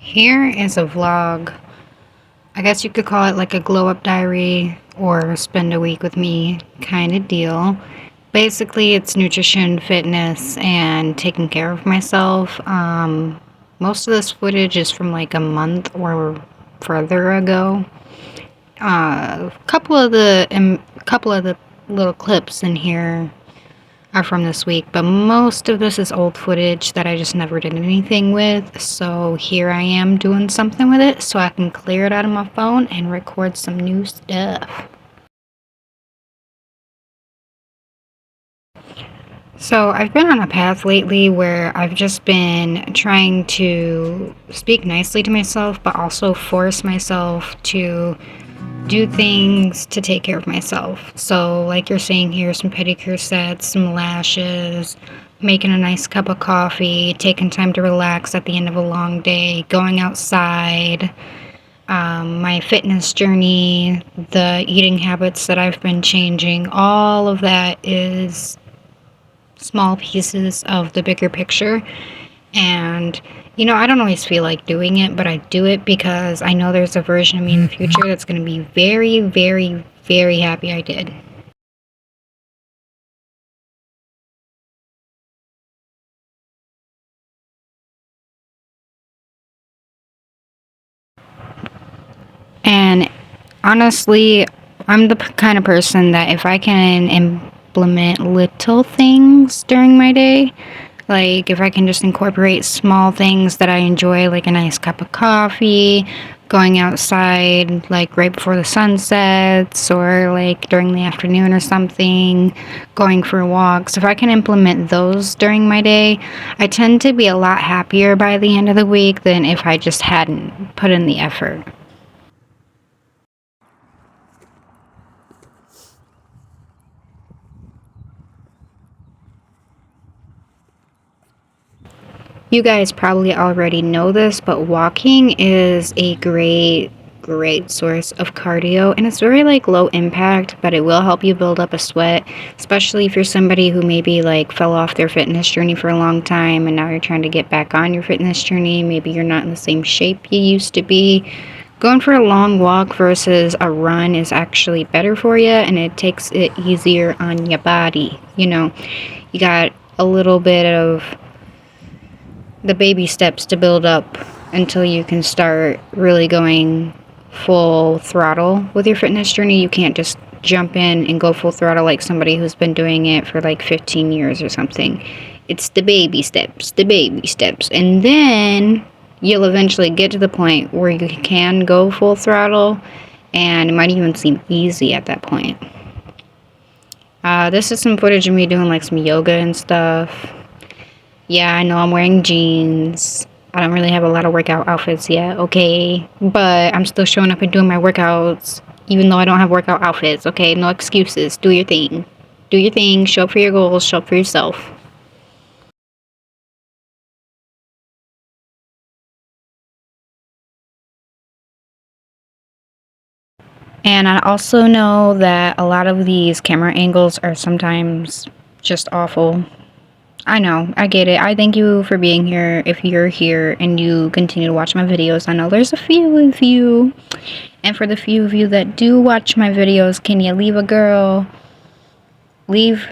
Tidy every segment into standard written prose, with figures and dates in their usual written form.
Here is a vlog. I guess you could call it like a glow up diary or spend a week with me kind of deal. Basically, it's nutrition, fitness, and taking care of myself. Most of this footage is from like a month or further ago. A couple of the little clips in here are from this week, but most of this is old footage that I just never did anything with. So here I am doing something with it so I can clear it out of my phone and record some new stuff. So I've been on a path lately where I've just been trying to speak nicely to myself, but also force myself to do things to take care of myself. So like you're seeing here, some pedicure sets, some lashes, making a nice cup of coffee, taking time to relax at the end of a long day, going outside, my fitness journey, the eating habits that I've been changing, all of that is small pieces of the bigger picture. And I don't always feel like doing it, but I do it because I know there's a version of me in the future that's going to be very, very, very happy I did. And honestly, I'm the kind of person that if I can implement little things during my day, like if I can just incorporate small things that I enjoy, like a nice cup of coffee, going outside like right before the sun sets, or like during the afternoon or something, going for walks. If I can implement those during my day, I tend to be a lot happier by the end of the week than if I just hadn't put in the effort. You guys probably already know this, but walking is a great source of cardio, and it's very like low impact, but it will help you build up a sweat, especially if you're somebody who maybe like fell off their fitness journey for a long time and now you're trying to get back on your fitness journey. Maybe you're not in the same shape you used to be. Going for a long walk versus a run is actually better for you, and it takes it easier on your body. You got a little bit of the baby steps to build up until you can start really going full throttle with your fitness journey. You can't just jump in and go full throttle like somebody who's been doing it for like 15 years or something. It's the baby steps, and then you'll eventually get to the point where you can go full throttle, and it might even seem easy at that point. This is some footage of me doing like some yoga and stuff. Yeah, I know I'm wearing jeans. I don't really have a lot of workout outfits yet, okay? But I'm still showing up and doing my workouts, even though I don't have workout outfits, okay? No excuses. Do your thing. Do your thing. Show up for your goals. Show up for yourself. And I also know that a lot of these camera angles are sometimes just awful. I know, I get it. I thank you for being here. If you're here and you continue to watch my videos, I know there's a few of you. And for the few of you that do watch my videos, can you leave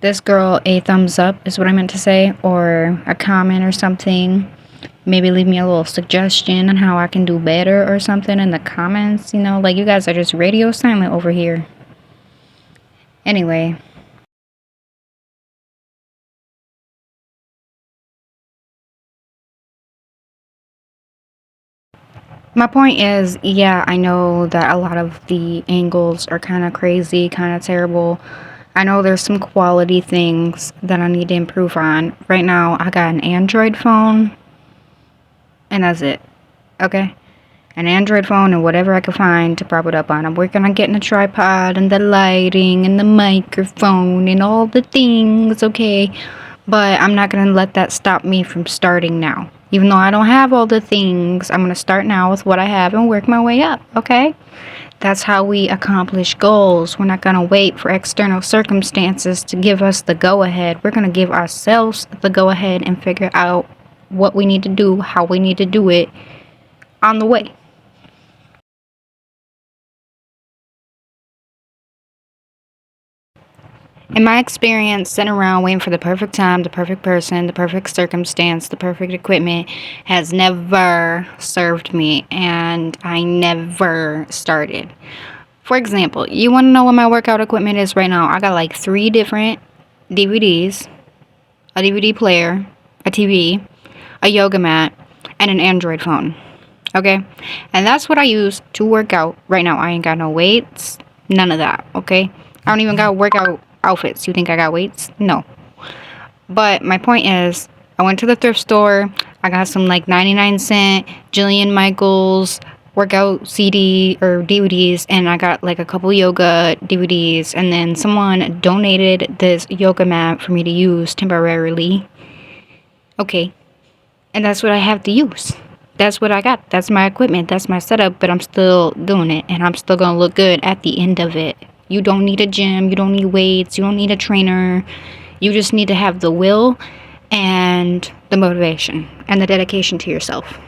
this girl a thumbs up, is what I meant to say, or a comment or something. Maybe leave me a little suggestion on how I can do better or something in the comments. Like you guys are just radio silent over here. Anyway. My point is, yeah, I know that a lot of the angles are kind of crazy, kind of terrible. I know there's some quality things that I need to improve on. Right now, I got an Android phone, and that's it. Okay? An Android phone and whatever I can find to prop it up on. I'm working on getting a tripod and the lighting and the microphone and all the things, okay? But I'm not going to let that stop me from starting now. Even though I don't have all the things, I'm going to start now with what I have and work my way up, okay? That's how we accomplish goals. We're not going to wait for external circumstances to give us the go-ahead. We're going to give ourselves the go-ahead and figure out what we need to do, how we need to do it, on the way. In my experience, sitting around waiting for the perfect time, the perfect person, the perfect circumstance, the perfect equipment has never served me, and I never started. For example, you want to know what my workout equipment is right now? I got like 3 different DVDs, a DVD player, a TV, a yoga mat, and an Android phone. Okay? And that's what I use to work out right now. I ain't got no weights, none of that. Okay? I don't even got workout outfits. You think I got weights? No. But my point is, I went to the thrift store. I got some like 99-cent Jillian Michaels workout CD or DVDs, and I got like a couple yoga DVDs, and then someone donated this yoga mat for me to use temporarily. Okay. And that's what I have to use. That's what I got. That's my equipment. That's my setup, but I'm still doing it, and I'm still going to look good at the end of it. You don't need a gym. You don't need weights. You don't need a trainer. You just need to have the will and the motivation and the dedication to yourself.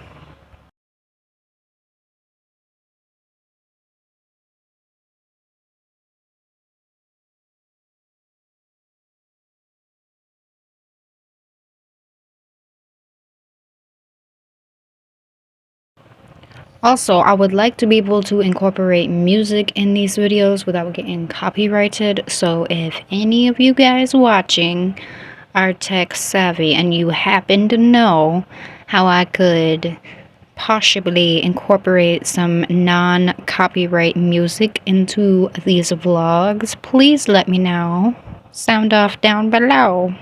Also, I would like to be able to incorporate music in these videos without getting copyrighted. So if any of you guys watching are tech savvy and you happen to know how I could possibly incorporate some non-copyright music into these vlogs, please let me know. Sound off down below.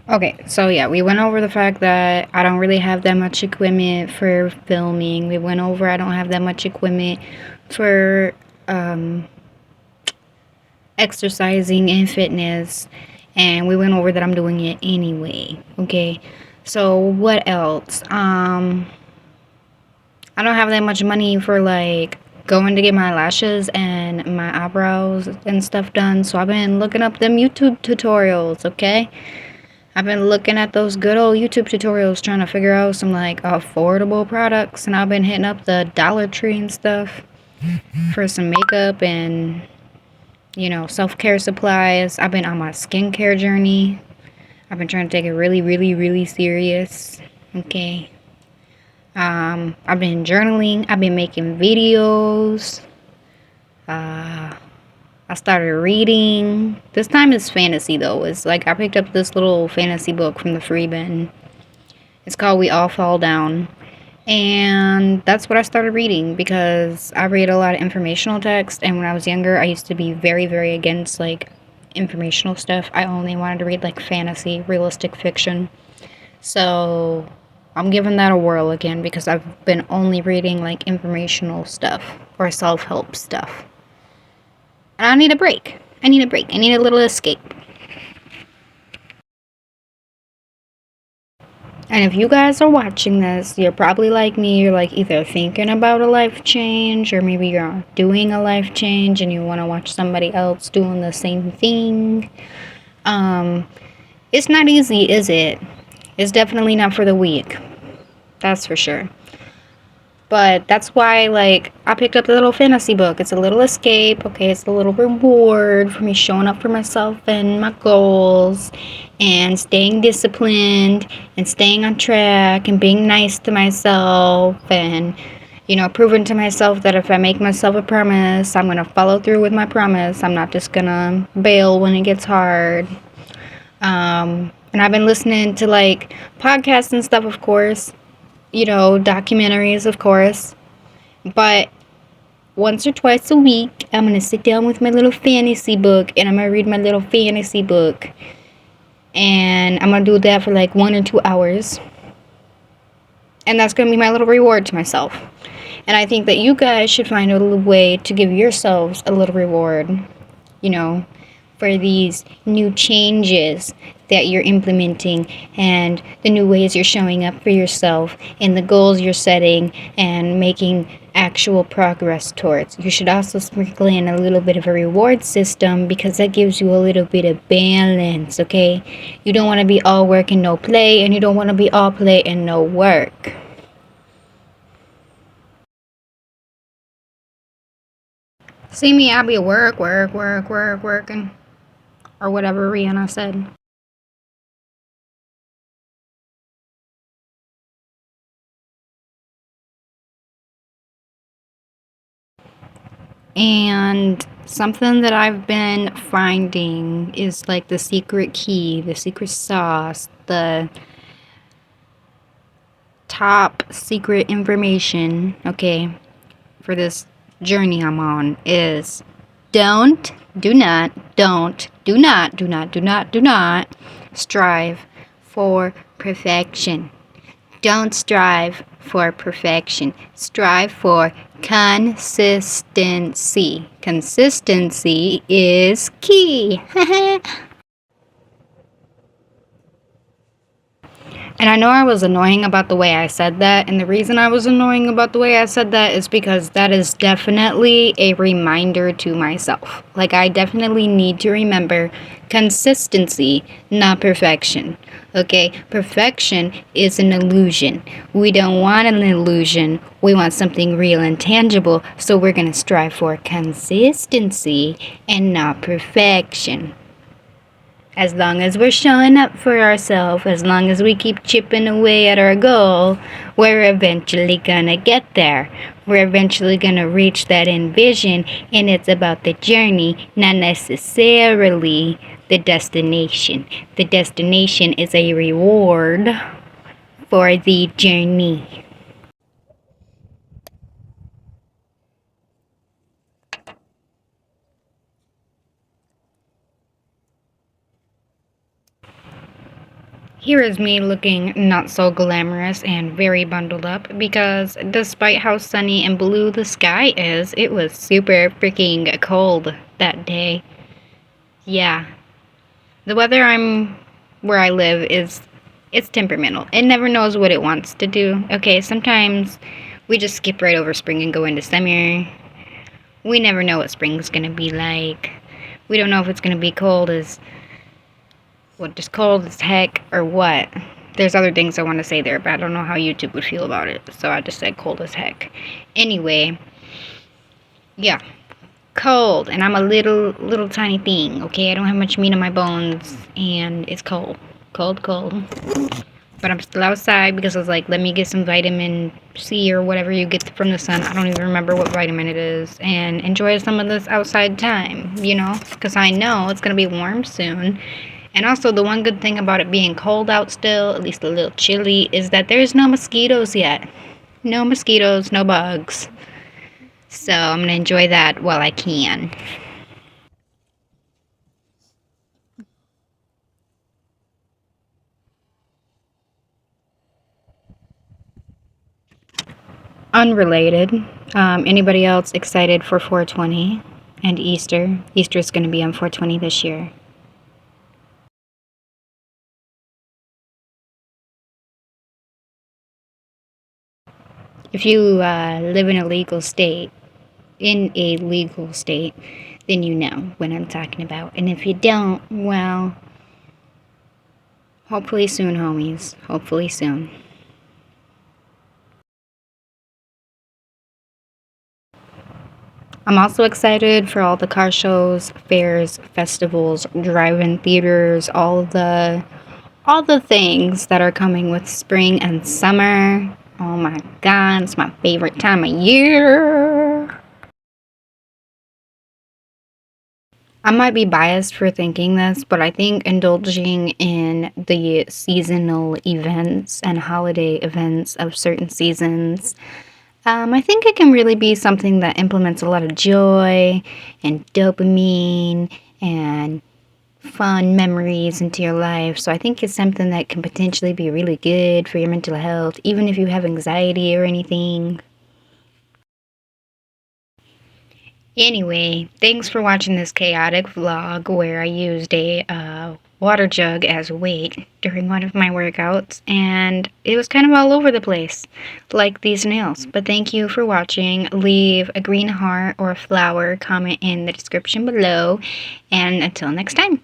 Okay, so yeah, we went over the fact that I don't really have that much equipment for filming. We went over I don't have that much equipment for exercising and fitness, and we went over that I'm doing it anyway. Okay, so what else? I don't have that much money for like going to get my lashes and my eyebrows and stuff done, so I've been looking up them YouTube tutorials. Okay, I've been looking at those good old YouTube tutorials trying to figure out some like affordable products, and I've been hitting up the Dollar Tree and stuff for some makeup and, you know, self-care supplies. I've been on my skincare journey. I've been trying to take it really, really, really serious. Okay. I've been journaling. I've been making videos. I started reading. This time it's fantasy though. It's like I picked up this little fantasy book from the free bin. It's called We All Fall Down. And that's what I started reading because I read a lot of informational text, and when I was younger I used to be very, very against like informational stuff. I only wanted to read like fantasy, realistic fiction. So I'm giving that a whirl again because I've been only reading like informational stuff or self-help stuff. And I need a break. I need a break. I need a little escape. And if you guys are watching this, you're probably like me. You're like either thinking about a life change, or maybe you're doing a life change and you want to watch somebody else doing the same thing. It's not easy, is it? It's definitely not for the weak. That's for sure. But that's why, like, I picked up the little fantasy book. It's a little escape, okay? It's a little reward for me showing up for myself and my goals and staying disciplined and staying on track and being nice to myself and, you know, proving to myself that if I make myself a promise, I'm going to follow through with my promise. I'm not just going to bail when it gets hard. And I've been listening to, like, podcasts and stuff, of course. You know, documentaries, of course. But once or twice a week, I'm going to sit down with my little fantasy book, and I'm going to read my little fantasy book. And I'm going to do that for like 1 or 2 hours. And that's going to be my little reward to myself. And I think that you guys should find a little way to give yourselves a little reward, you know, for these new changes that you're implementing and the new ways you're showing up for yourself and the goals you're setting and making actual progress towards. You should also sprinkle in a little bit of a reward system because that gives you a little bit of balance, okay? You don't want to be all work and no play, and you don't want to be all play and no work. See me, I'll be working, or whatever Rihanna said. And something that I've been finding is like the secret key, the secret sauce, the top secret information, okay, for this journey I'm on is do not strive for perfection. Don't strive for perfection. Strive for consistency. Consistency is key. And I know I was annoying about the way I said that, and the reason I was annoying about the way I said that is because that is definitely a reminder to myself. Like, I definitely need to remember consistency, not perfection. Okay? Perfection is an illusion. We don't want an illusion. We want something real and tangible, so we're going to strive for consistency and not perfection. As long as we're showing up for ourselves, as long as we keep chipping away at our goal, we're eventually gonna get there. We're eventually gonna reach that end vision, and it's about the journey, not necessarily the destination. The destination is a reward for the journey. Here is me looking not so glamorous and very bundled up because despite how sunny and blue the sky is, it was super freaking cold that day. Yeah. The weather where I live it's temperamental. It never knows what it wants to do. Okay, sometimes we just skip right over spring and go into summer. We never know what spring's gonna be like. We don't know if it's gonna be just cold as heck or what. There's other things I want to say there, but I don't know how YouTube would feel about it, so I just said cold as heck. Anyway, yeah, cold, and I'm a little tiny thing, okay? I don't have much meat on my bones, and it's cold. Cold. But I'm still outside because I was like, let me get some vitamin C or whatever you get from the sun. I don't even remember what vitamin it is. And enjoy some of this outside time, because I know it's going to be warm soon. And also, the one good thing about it being cold out still, at least a little chilly, is that there's no mosquitoes yet. No mosquitoes, no bugs. So I'm going to enjoy that while I can. Unrelated. Anybody else excited for 420 and Easter? Easter's going to be on 420 this year. If you live in a legal state, then you know what I'm talking about. And if you don't, well, hopefully soon, homies. Hopefully soon. I'm also excited for all the car shows, fairs, festivals, drive-in theaters, all the things that are coming with spring and summer. Oh my god, it's my favorite time of year. I might be biased for thinking this, but I think indulging in the seasonal events and holiday events of certain seasons, I think it can really be something that implements a lot of joy and dopamine and fun memories into your life. So I think it's something that can potentially be really good for your mental health, even if you have anxiety or anything. Anyway, thanks for watching this chaotic vlog where I used a water jug as weight during one of my workouts, and it was kind of all over the place, like these nails. But thank you for watching. Leave a green heart or a flower comment in the description below, and until next time.